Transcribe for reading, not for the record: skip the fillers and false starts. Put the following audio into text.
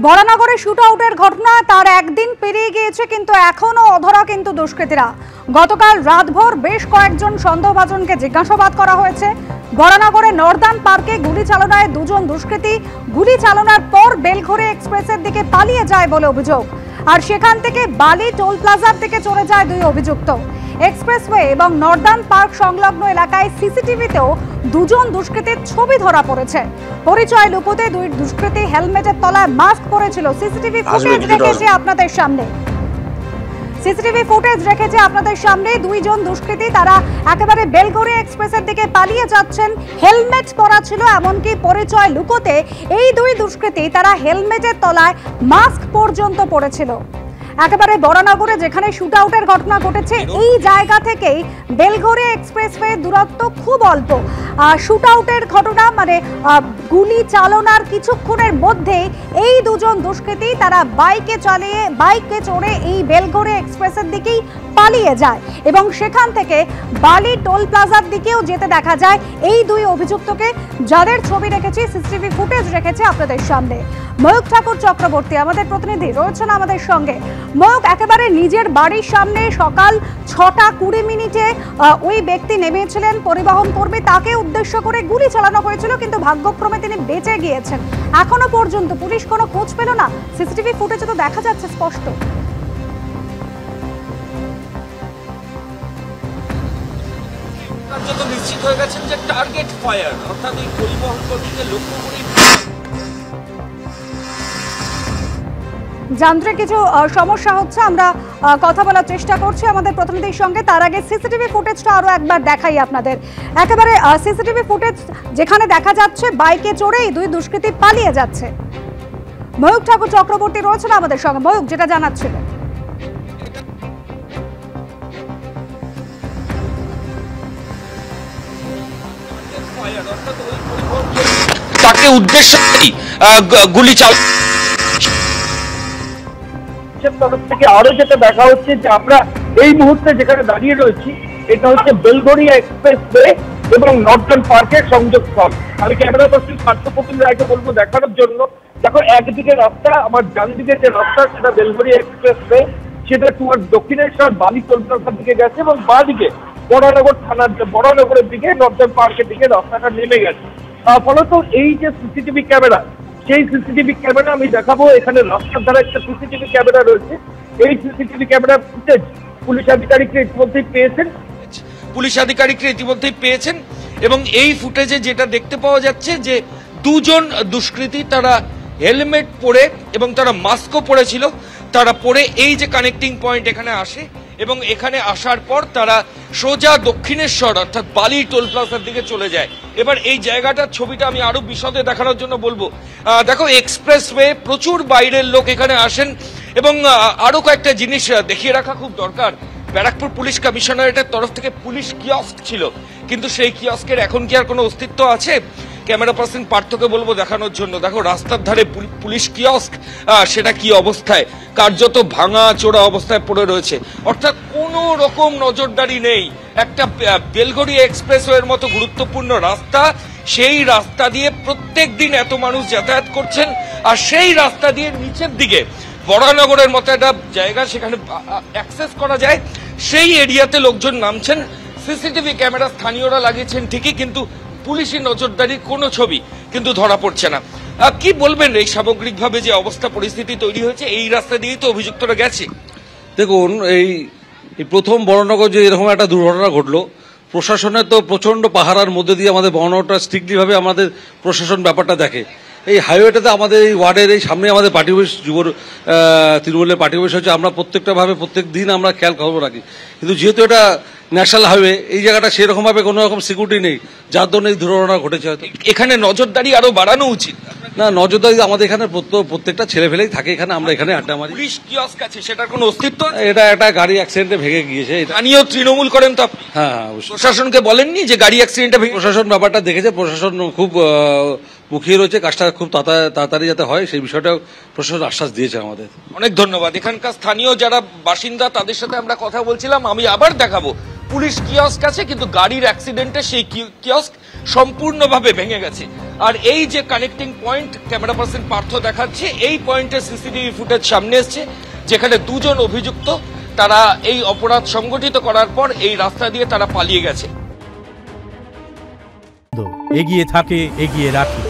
বরানগরে shoot আউটের ঘটনা তার একদিন পেরিয়ে গিয়েছে, কিন্তু এখনো অধরা কিন্তু দুষ্কৃতীরা। গতকাল রাতভর বেশ কয়েকজন সন্দেহভাজনকে জিজ্ঞাসাবাদ করা হয়েছে। বরানগরে নর্দান পার্কে গুলি চালনায় দুজন দুষ্কৃতী গুলি চালনার পর বেলঘড়ি এক্সপ্রেসের দিকে পালিয়ে যায় বলে অভিযোগ, আর সেখান থেকে বালি টোল প্লাজার দিকে চলে যায় দুই অভিযুক্ত। এক্সপ্রেসওয়ে এবং নর্দান পার্ক সংলগ্ন এলাকায় সিসিটিভিতেও দুজন দুষ্কৃতীর ছবি ধরা পড়েছে। পরিচয় লুকোতে দুই দুষ্কৃতী হেলমেটের তলায় মাস্ক পরেছিল। সিসিটিভি ফুটেজ রেখেছে আপনাদের সামনে দুইজন দুষ্কৃতী, তারা একেবারে বেলঘড়ি এক্সপ্রেসের দিকে পালিয়ে যাচ্ছেন। হেলমেট পরা ছিল, এমনকি পরিচয় লুকোতে এই দুই দুষ্কৃতী তারা হেলমেটের তলায় মাস্ক পর্যন্ত পরেছিল। একেবারে বরানগরে যেখানে শুট আউটের ঘটনা ঘটেছে এই জায়গা থেকেই বেলঘড়ি এক্সপ্রেসওয়ে দূরত্ব খুব অল্প। শুট আউটের ঘটনা মানে গুলি চালনার কিছুক্ষণের মধ্যেই এই দুজন দুষ্কৃতী তারা বাইকে চড়ে এই বেলঘড়ি এক্সপ্রেসের দিকেই পালিয়ে যায় এবং সেখান থেকে বালি টোল প্লাজার দিকেও যেতে দেখা যায় এই দুই অভিযুক্তকে, যাদের ছবি রেখেছি, সিসিটিভি ফুটেজ রেখেছে আপনাদের সামনে। ময়ূক ঠাকুর চক্রবর্তী আমাদের প্রতিনিধি রয়েছেন আমাদের সঙ্গে। ময়ূক, একেবারে নিজের বাড়ির সামনে সকাল 6:20 ওই ব্যক্তি নেমেছিলেন পরিবহন কর্মী, তাকে উদ্দেশ্য করে গুলি চালানো হয়েছিল, কিন্তু ভাগ্যক্রমে তিনি বেঁচে গিয়েছেন। এখনো পর্যন্ত পুলিশ কোনো খোঁজ পেল না। সিসিটিভি ফুটেজে তো দেখা যাচ্ছে স্পষ্ট। নিশ্চিত হয়ে গেছেন যে টার্গেট ফায়ার, অর্থাৎ ওই পরিবহন কর্মীকে লক্ষ্য করে। যান্ত্রিক কিছু সমস্যা হচ্ছে, আমরা কথা বলার চেষ্টা করছি আমাদের প্রতিনিধির সঙ্গে। তার আগে সিসিটিভি ফুটেজটা আরো একবার দেখাই আপনাদের। একেবারে সিসিটিভি ফুটেজ যেখানে দেখা যাচ্ছে বাইকে চড়েই দুই দুষ্কৃতী পালিয়ে যাচ্ছে। ময়ূক ঠাকুর চক্রবর্তী রয়েছেন আমাদের সঙ্গে। ময়ূক, যেটা জানাচ্ছিল তাকে উদ্দেশ্য গুলি চালানো তরফ থেকে আরো যেটা দেখা হচ্ছে যে আমরা এই মুহূর্তে যেখানে দাঁড়িয়ে রয়েছি এটা হচ্ছে বেলঘড়ি এক্সপ্রেসওয়ে এবং নর্দান পার্কের সংযোগস্থল। আমি ক্যামেরা পার্সন পার্থপ্রতিম রায়কে বলবো দেখানোর জন্য। দেখো, একদিকে রাস্তা, আমার ডান দিকে যে রাস্তা সেটা বেলঘড়ি এক্সপ্রেসওয়ে, সেটা টুয়ার্ড দক্ষিণেশ্বর বালি কলকাতার দিকে গেছে এবং বাঁ দিকে বরানগরের দিকে নর্দান পার্কের দিকে রাস্তাটা নেমে গেছে। ফলত এই যে সিসিটিভি ক্যামেরা, সেই সিসিটিভি ক্যামেরা আমি দেখাবো। এখানে রাস্তার ধারে একটা সিসিটিভি ক্যামেরা রয়েছে। এই সিসিটিভি ক্যামেরার ফুটেজ পুলিশ আধিকারিকরা ইতিমধ্যেই পেয়েছেন এবং এই ফুটেজে যেটা দেখতে পাওয়া যাচ্ছে যে দুজন দুষ্কৃতী তারা হেলমেট পরে এবং তারা মাস্কও পরেছিল, তারা পরে এই যে কানেক্টিং পয়েন্ট এখানে আসে এবং এখানে আসার পর তারা সোজা দক্ষিণেশ্বর অর্থাৎ বালি টোল প্লাজার দিকে চলে যায়। এবার এই জায়গাটার ছবিটা আমি আরো বিশদে দেখানোর জন্য বলবো। দেখো, এক্সপ্রেসওয়ে, প্রচুর বাইরের লোক এখানে আসেন এবং আরো কয়েকটা জিনিস দেখিয়ে রাখা খুব দরকার। ব্যারাকপুর পুলিশ কমিশনারেটের তরফ থেকে পুলিশ কিয়স্ক ছিল, কিন্তু সেই কিয়স্কের এখন কি আর কোনো অস্তিত্ব আছে? ক্যামেরা পার্সন পার্থকে বলবো দেখানোর জন্য। দেখো, রাস্তার ধারে পুলিশ কিয়স্ক, সেটা কি অবস্থায়, কার্যত ভাঙা চোরা অবস্থায় পড়ে রয়েছে, অর্থাৎ কোনো রকম নজরদারি নেই। একটা বেলঘড়ি এক্সপ্রেসওয়ের মতো গুরুত্বপূর্ণ রাস্তা, সেই রাস্তা দিয়ে প্রত্যেক দিন এত মানুষ যাতায়াত করছেন, আর সেই রাস্তা দিয়ে নিচের দিকে বরানগরের মতো একটা জায়গা, সেখানে অ্যাক্সেস করা যায়, সেই এরিয়াতে লোকজন নামছেন। সিসিটিভি ক্যামেরা স্থানীয়রা লাগিয়েছেন ঠিকই, কিন্তু পুলিশি নজরদারির কোনো ছবি কিন্তু ধরা পড়ছে না। কি বলবেন এই সামগ্রিকভাবে যে অবস্থা পরিস্থিতি তৈরি হয়েছে? এই রাস্তা দিয়েই তো অভিযুক্তরা গেছে। দেখুন, এই প্রথম বরানগর যে এরকম একটা দুর্ঘটনা ঘটলো, প্রশাসনের তো প্রচন্ড পাহারার মধ্যে দিয়ে আমাদের বরানগরটা স্ট্রিক্টলি ভাবে আমাদের প্রশাসন ব্যাপারটা দেখে। এই হাইওয়েটাতে আমাদের এই ওয়ার্ডের এই সামনে আমাদের পার্টি অফিস, তৃণমূলের পার্টি অফিস হচ্ছে, আমরা প্রত্যেক দিন আমরা খেয়াল খবর রাখি, কিন্তু যেহেতু এটা ন্যাশনাল হাইওয়ে, এই জায়গাটা সেরকম ভাবে কোনো রকম সিকিউরিটি নেই, যার জন্য এই দুর্ঘটনা ঘটেছে। হয়তো এখানে নজরদারি আরো বাড়ানো উচিত। না, নজরদারি আমাদের এখানে প্রত্যেকটা ছেলে ফেলেই থাকে এখানে, আমরা এখানে আড্ডা মারি। পুলিশ কিয়স্ক আছে, সেটার কোনো অস্তিত্ব? এটা একটা গাড়ি অ্যাক্সিডেন্টে ভেঙে গিয়েছে। স্থানীয় তৃণমূল করেন তো আপনি? হ্যাঁ, প্রশাসনকে বলেননি যে গাড়ি অ্যাক্সিডেন্টে ভেঙে? প্রশাসন ব্যাপারটা দেখেছে, প্রশাসন খুব মুখিয়ে রয়েছে, কাজটা খুব তাড়াতাড়ি যাতে হয় সেই বিষয়টাও প্রশাসন আশ্বাস দিয়েছে আমাদের। অনেক ধন্যবাদ। এখানকার স্থানীয় যারা বাসিন্দা তাদের সাথে আমরা কথা বলছিলাম। আমি আবার দেখাবো, পুলিশ কিয়স্ক আছে, কিন্তু গাড়ির অ্যাক্সিডেন্টে সেই কিয়স্ক সম্পূর্ণভাবে ভেঙে গেছে। আর এই যে connecting point camera person Partha দেখাচ্ছে, এই পয়েন্টের সিসিটিভি ফুটেজ সামনে এসছে, যেখানে দুজন অভিযুক্ত তারা এই অপরাধ সংগঠিত করার পর এই রাস্তা দিয়ে তারা পালিয়ে গেছে। এগিয়ে থাকে, এগিয়ে রাখে।